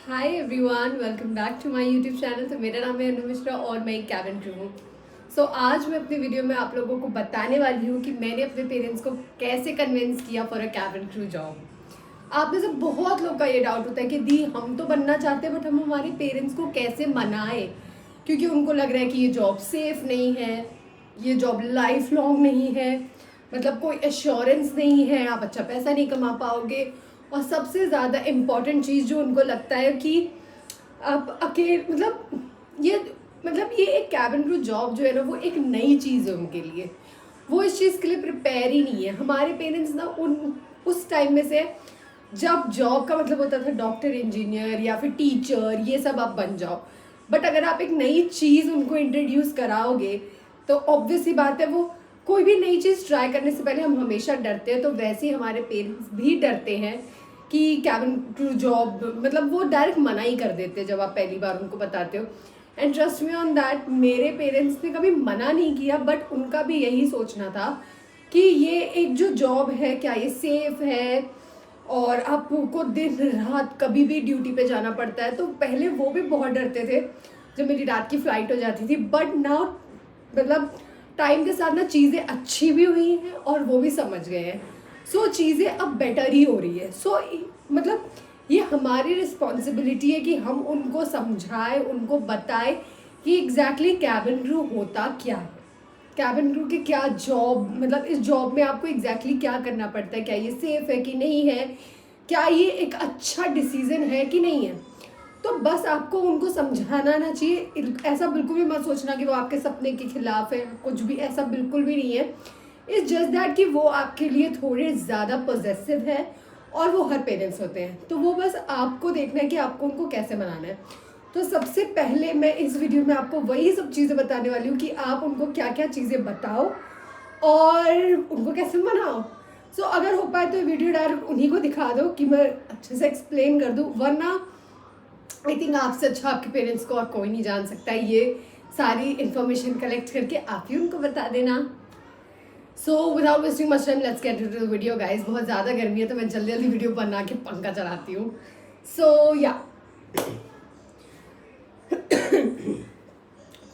Hi everyone, welcome back to my YouTube channel. तो मेरा नाम है अनु मिश्रा और मैं एक कैबिन क्रू हूँ। आज मैं अपनी वीडियो में आप लोगों को बताने वाली हूँ कि मैंने अपने पेरेंट्स को कैसे कन्विंस किया for a cabin crew job. आप में से बहुत लोग का ये डाउट होता है कि दी हम तो बनना चाहते हैं बट हम हमारे पेरेंट्स को कैसे मनाएं, क्योंकि उनको लग रहा है कि ये जॉब सेफ नहीं है, ये जॉब लाइफ लॉन्ग नहीं है, मतलब कोई एश्योरेंस नहीं है, आप अच्छा पैसा नहीं कमा पाओगे। और सबसे ज़्यादा इम्पॉर्टेंट चीज़ जो उनको लगता है कि आप अकेले ये ये एक कैबिन क्रू जॉब जो है ना, वो एक नई चीज़ है उनके लिए। वो इस चीज़ के लिए प्रिपेयर ही नहीं है। हमारे पेरेंट्स ना उस टाइम में से, जब जॉब का मतलब होता था डॉक्टर, इंजीनियर या फिर टीचर, ये सब आप बन जाओ। बट अगर आप एक नई चीज़ उनको इंट्रोड्यूस कराओगे तो ऑब्वियस ही बात है, वो कोई भी नई चीज़ ट्राई करने से पहले हम हमेशा डरते हैं। तो वैसे ही हमारे पेरेंट्स भी डरते हैं कि कैबिन क्रू जॉब, मतलब वो डायरेक्ट मना ही कर देते हैं जब आप पहली बार उनको बताते हो। And trust me on that, मेरे पेरेंट्स ने कभी मना नहीं किया, बट उनका भी यही सोचना था कि ये एक जो जॉब है, क्या ये सेफ है और आपको दिन रात कभी भी ड्यूटी पे जाना पड़ता है। तो पहले वो भी बहुत डरते थे जब मेरी रात की फ़्लाइट हो जाती थी। बट नाउ टाइम के साथ ना चीज़ें अच्छी भी हुई हैं और वो भी समझ गए हैं। चीज़ें अब बेटर ही हो रही है। ये हमारी रिस्पॉन्सिबिलिटी है कि हम उनको समझाएं, उनको बताएं कि एग्जैक्टली कैबिन क्रू होता क्या है, कैबिन क्रू की क्या जॉब, इस जॉब में आपको एग्जैक्टली क्या करना पड़ता है, क्या ये सेफ है कि नहीं है, क्या ये एक अच्छा डिसीजन है कि नहीं है। तो बस आपको उनको समझाना ना चाहिए। ऐसा बिल्कुल भी मत सोचना कि वो आपके सपने के खिलाफ है, कुछ भी ऐसा बिल्कुल भी नहीं है। इट्स जस्ट दैट कि वो आपके लिए थोड़े ज़्यादा पॉजेसिव है और वो हर पेरेंट्स होते हैं। तो वो बस आपको देखना है कि आपको उनको कैसे मनाना है। तो सबसे पहले मैं इस वीडियो में आपको वही सब चीज़ें बताने वाली हूँ कि आप उनको क्या क्या चीज़ें बताओ और उनको कैसे मनाओ। अगर हो पाए तो ये वीडियो डायरेक्ट उन्हीं को दिखा दो कि मैं अच्छे से एक्सप्लेन कर दूँ, वरना आई थिंक आपसे अच्छा आपके पेरेंट्स को और कोई नहीं जान सकता है। ये सारी इन्फॉर्मेशन कलेक्ट करके आप ही उनको बता देना। Without wasting much time, let's get into the video guys. बहुत ज़्यादा गर्मी है तो मैं जल्दी जल्दी वीडियो बना के पंखा चलाती हूँ। या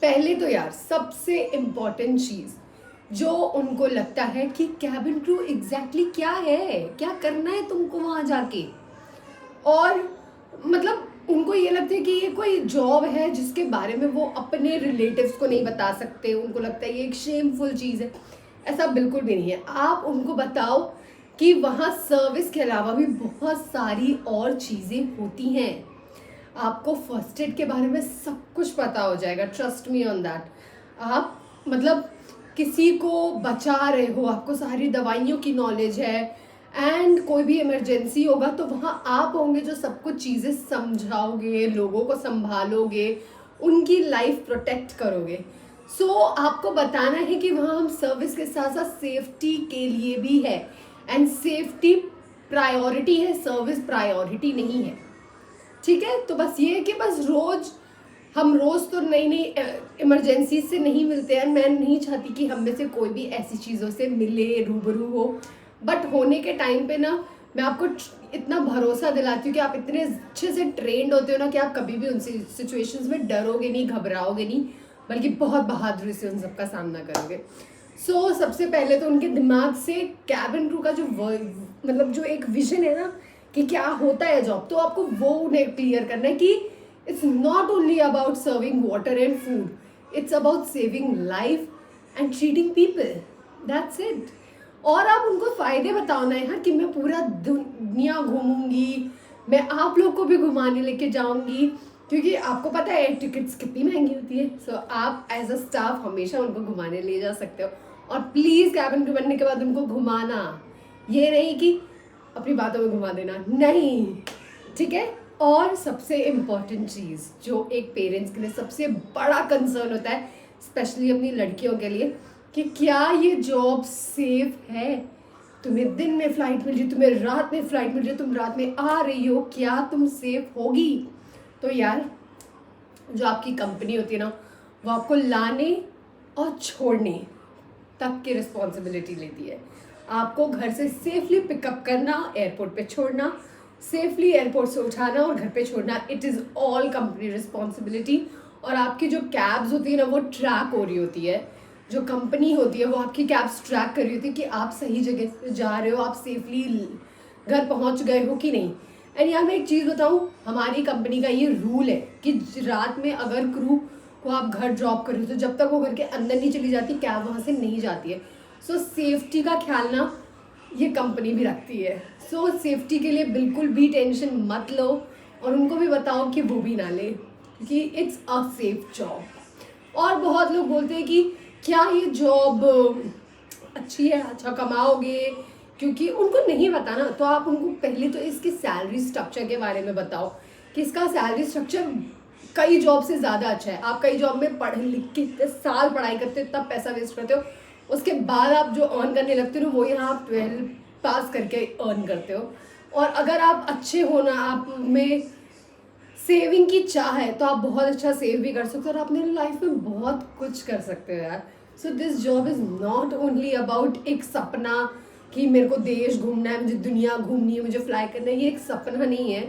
पहले तो यार सबसे इम्पॉर्टेंट चीज़ जो उनको लगता है कि कैबिन क्रू एग्जैक्टली क्या है, क्या करना है तुमको वहाँ जाके, और उनको ये लगता है कि ये कोई जॉब है जिसके बारे में वो अपने रिलेटिव्स को नहीं बता सकते। उनको लगता है ये एक शेमफुल चीज़ है। ऐसा बिल्कुल भी नहीं है। आप उनको बताओ कि वहाँ सर्विस के अलावा भी बहुत सारी और चीज़ें होती हैं। आपको फर्स्ट एड के बारे में सब कुछ पता हो जाएगा, ट्रस्ट मी ऑन दैट। आप किसी को बचा रहे हो, आपको सारी दवाइयों की नॉलेज है, एंड कोई भी इमरजेंसी होगा तो वहाँ आप होंगे जो सब कुछ चीज़ें समझाओगे, लोगों को संभालोगे, उनकी लाइफ प्रोटेक्ट करोगे। आपको बताना है कि वहाँ हम सर्विस के साथ साथ सेफ्टी के लिए भी है, एंड सेफ्टी प्रायोरिटी है, सर्विस प्रायोरिटी नहीं है। ठीक है, तो बस ये है कि हम रोज़ तो नई नई इमरजेंसी से नहीं मिलते हैं। मैं नहीं चाहती कि हम में से कोई भी ऐसी चीज़ों से मिले, रूबरू हो, बट होने के टाइम पे ना मैं आपको इतना भरोसा दिलाती हूँ कि आप इतने अच्छे से ट्रेंड होते हो ना कि आप कभी भी उन सिचुएशंस में डरोगे नहीं, घबराओगे नहीं, बल्कि बहुत बहादुरी से उन सबका सामना करोगे। सबसे पहले तो उनके दिमाग से कैबिन क्रू का जो एक विजन है ना कि क्या होता है जॉब, तो आपको वो उन्हें क्लियर करना है कि it's not only about serving water and food, it's about saving life and treating people, that's it. और आप उनको फ़ायदे बताओ ना यार कि मैं पूरा दुनिया घूमूंगी, मैं आप लोग को भी घुमाने लेके जाऊंगी, क्योंकि आपको पता है टिकट्स कितनी महंगी होती है। आप एज अ स्टाफ हमेशा उनको घुमाने ले जा सकते हो। और प्लीज़ कैबिन क्रू बनने के बाद उनको घुमाना, ये नहीं कि अपनी बातों में घुमा देना, नहीं, ठीक है। और सबसे इम्पॉर्टेंट चीज़ जो एक पेरेंट्स के लिए सबसे बड़ा कंसर्न होता है, स्पेशली अपनी लड़कियों के लिए, कि क्या ये जॉब सेफ है। तुम्हें दिन में फ़्लाइट मिल रही, तुम्हें रात में फ़्लाइट मिल रही, तुम रात में आ रही हो, क्या तुम सेफ होगी। तो यार जो आपकी कंपनी होती है ना, वो आपको लाने और छोड़ने तक की रिस्पॉन्सिबिलिटी लेती है। आपको घर से सेफली पिकअप करना, एयरपोर्ट पे छोड़ना, सेफली एयरपोर्ट से उठाना और घर पे छोड़ना, it is all company responsibility. और आपकी जो कैब्स होती है ना वो ट्रैक हो रही होती है, जो कंपनी होती है वो आपकी कैब्स ट्रैक कर रही होती है कि आप सही जगह पे जा रहे हो, आप सेफली घर पहुंच गए हो कि नहीं। एंड यहाँ मैं एक चीज़ बताऊँ, हमारी कंपनी का ये रूल है कि रात में अगर क्रू को आप घर ड्रॉप कर रहे हो तो जब तक वो घर के अंदर नहीं चली जाती कैब वहाँ से नहीं जाती है। सो सेफ्टी का ख्याल ना ये कंपनी भी रखती है। सो सेफ्टी के लिए बिल्कुल भी टेंशन मत लो और उनको भी बताओ कि वो भी ना ले, क्योंकि इट्स अ सेफ जॉब। और बहुत लोग बोलते हैं कि क्या ये जॉब अच्छी है, अच्छा कमाओगे, क्योंकि उनको नहीं पता ना। तो आप उनको पहले तो इसके सैलरी स्ट्रक्चर के बारे में बताओ कि इसका सैलरी स्ट्रक्चर कई जॉब से ज़्यादा अच्छा है। आप कई जॉब में पढ़ लिख के इतने साल पढ़ाई करते हो, तब पैसा वेस्ट करते हो, उसके बाद आप जो अर्न करने लगते हो वो यहाँ आप 12 पास करके अर्न करते हो। और अगर आप अच्छे हो ना, आप में सेविंग की चाह है तो आप बहुत अच्छा सेव भी कर सकते हो और अपने लाइफ में बहुत कुछ कर सकते हो यार। So this job is not only about एक सपना कि मेरे को देश घूमना है, मुझे दुनिया घूमनी है, मुझे फ्लाई करना है। ये एक सपना नहीं है,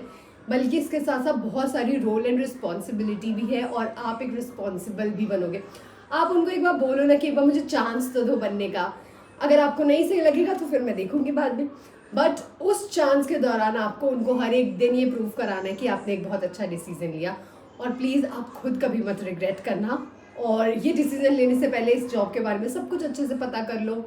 बल्कि इसके साथ साथ बहुत सारी रोल एंड रिस्पॉन्सिबिलिटी भी है और आप एक रिस्पॉन्सिबल भी बनोगे। आप उनको एक बार बोलो ना कि एक बार मुझे चांस तो दो बनने का। अगर आपको नहीं सही लगेगा तो फिर मैं देखूंगी बाद में, बट उस चांस के दौरान आपको उनको हर एक दिन ये प्रूव कराना है कि आपने एक बहुत अच्छा डिसीजन लिया। और प्लीज़ आप खुद कभी मत रिग्रेट करना, और ये डिसीजन लेने से पहले इस जॉब के बारे में सब कुछ अच्छे से पता कर लो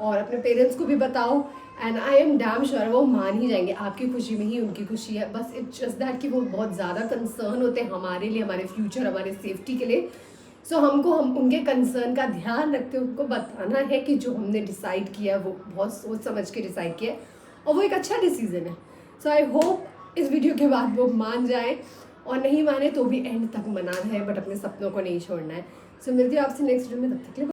और अपने पेरेंट्स को भी बताओ। And I am damn sure वो मान ही जाएंगे, आपकी खुशी में ही उनकी खुशी है। बस इट्स जस्ट दैट कि वो बहुत ज़्यादा कंसर्न होते हैं हमारे लिए, हमारे फ्यूचर, हमारे सेफ्टी के लिए। सो हम उनके कंसर्न का ध्यान रखते हुए उनको बताना है कि जो हमने डिसाइड किया है वो बहुत सोच समझ के डिसाइड किया है और वो एक अच्छा डिसीजन है। सो आई होप इस वीडियो के बाद वो मान जाए, और नहीं माने तो भी एंड तक मनाना है, बट अपने सपनों को नहीं छोड़ना है। सो मिलती हूँ आपसे नेक्स्ट वीडियो में, तब तक के लिए